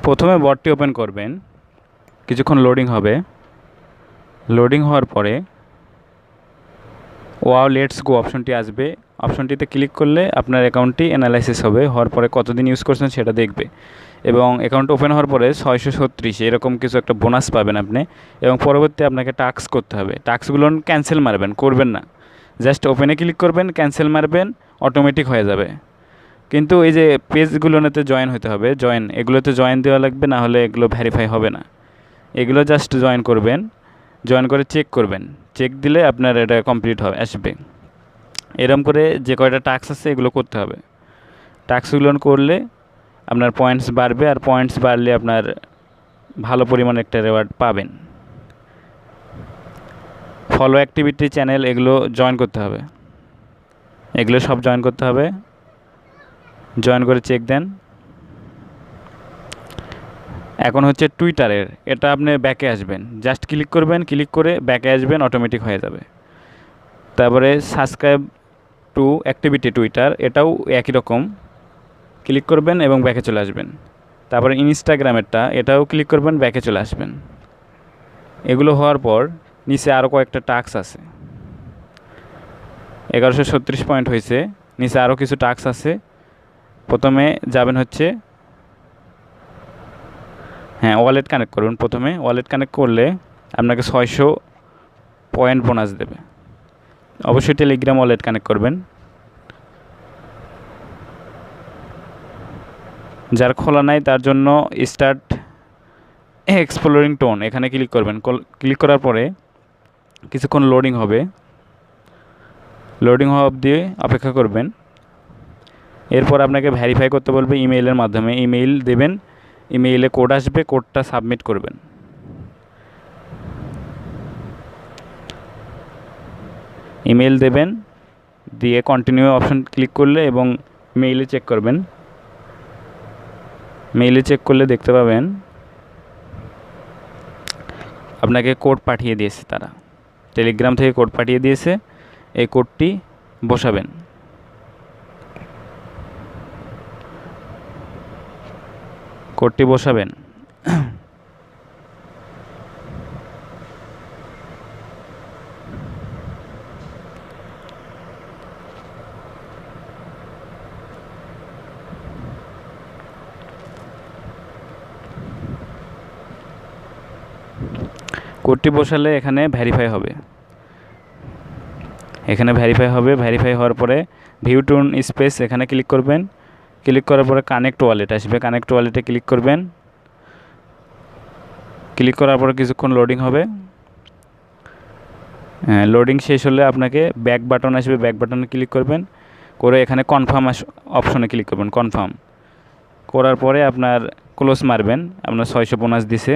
প্রথমে বটটি ওপেন করবেন, কিছুক্ষণ লোডিং হবে। লোডিং হওয়ার পরে ওয়াও লেটস গো অপশনটি আসবে। অপশনটিতে ক্লিক করলে আপনার অ্যাকাউন্টটি অ্যানালাইসিস হবে, হওয়ার পরে কতদিন ইউজ করছেন সেটা দেখবে। এবং অ্যাকাউন্ট ওপেন হওয়ার পরে 636 এরকম কিছু একটা বোনাস পাবেন আপনি। এবং পরবর্তী আপনাকে টাস্ক করতে হবে। টাস্কগুলো ক্যান্সেল মারবেন, করবেন না। জাস্ট ওপেনে ক্লিক করবেন, ক্যান্সেল মারবেন, অটোমেটিক হয়ে যাবে। কিন্তু এই যে পেজগুলোতে জয়েন হতে হবে, এগুলোতে জয়েন দেওয়া লাগবে, না হলে এগুলো ভেরিফাই হবে না। এগুলো জাস্ট জয়েন করবেন, জয়েন করে চেক করবেন। চেক দিলে আপনার এটা কমপ্লিট হবে, আসবে। এরকম করে যে কয়টা টাস্ক আছে এগুলো করতে হবে। টাস্কগুলো করলে আপনার পয়েন্টস বাড়বে, আর পয়েন্টস বাড়লে আপনার ভালো পরিমাণে একটা রেওয়ার্ড পাবেন। ফলো অ্যাক্টিভিটি চ্যানেল এগুলো জয়েন করতে হবে, এগুলো সব জয়েন করতে হবে। জয়েন করে চেক দেন। এখন হচ্ছে টুইটারের, এটা আপনি ব্যাকে আসবেন, জাস্ট ক্লিক করবেন, ক্লিক করে ব্যাকে আসবেন, অটোমেটিক হয়ে যাবে। তারপরে সাবস্ক্রাইব টু অ্যাক্টিভিটি টুইটার, এটাও একই রকম, ক্লিক করবেন এবং ব্যাকে চলে আসবেন। তারপরে ইনস্টাগ্রামেরটা, এটাও ক্লিক করবেন, ব্যাকে চলে আসবেন। এগুলো হওয়ার পর নিচে আরও কয়েকটা টাস্ক আছে। 1136 পয়েন্ট হয়েছে, নিচে আরও কিছু টাস্ক আছে। প্রথমে যাবেন হচ্ছে ওয়ালেট কানেক্ট করুন। প্রথমে ওয়ালেট কানেক্ট করলে আপনাকে 600 পয়েন্ট বোনাস দেবে। অবশ্যই টেলিগ্রাম ওয়ালেট কানেক্ট করবেন। যার খোলা নাই তার জন্য স্টার্ট এক্সপ্লোরিং টোন, এখানে ক্লিক করবেন। ক্লিক করার পরে কিছুক্ষণ লোডিং হবে, লোডিং হওয়া অবধি অপেক্ষা করবেন। এরপর আপনাকে ভেরিফাই করতে বলবে ইমেইলের মাধ্যমে। ইমেইল দেবেন, ইমেইলে কোড আসবে, কোডটা সাবমিট করবেন। ইমেইল দেবেন, দিয়ে কন্টিনিউ অপশন ক্লিক করলে এবং মেইলে চেক করবেন। মেইলে চেক করলে দেখতে পাবেন আপনাকে কোড পাঠিয়ে দিয়েছে, তারা টেলিগ্রাম থেকে কোড পাঠিয়ে দিয়েছে। এই কোডটি বসাবেন। কোডটি বসাবেন। কোডটি বসালে এখানে ভেরিফাই হবে, এখানে ভেরিফাই হবে। ভেরিফাই হওয়ার পরে ভিউ টুন স্পেস, এখানে ক্লিক করবেন। ক্লিক করার পরে কানেক্ট ওয়ালেট আসবে, কানেক্ট ওয়ালেটে ক্লিক করবেন। ক্লিক করার পরে কিছুক্ষণ লোডিং হবে। লোডিং শেষ হলে আপনাকে ব্যাক বাটন আসবে, ব্যাক বাটনে ক্লিক করবেন, করে এখানে কনফার্ম অপশনে ক্লিক করবেন। কনফার্ম করার পরে আপনার ক্লোজ মারবেন, আপনার 600 বোনাস দিছে।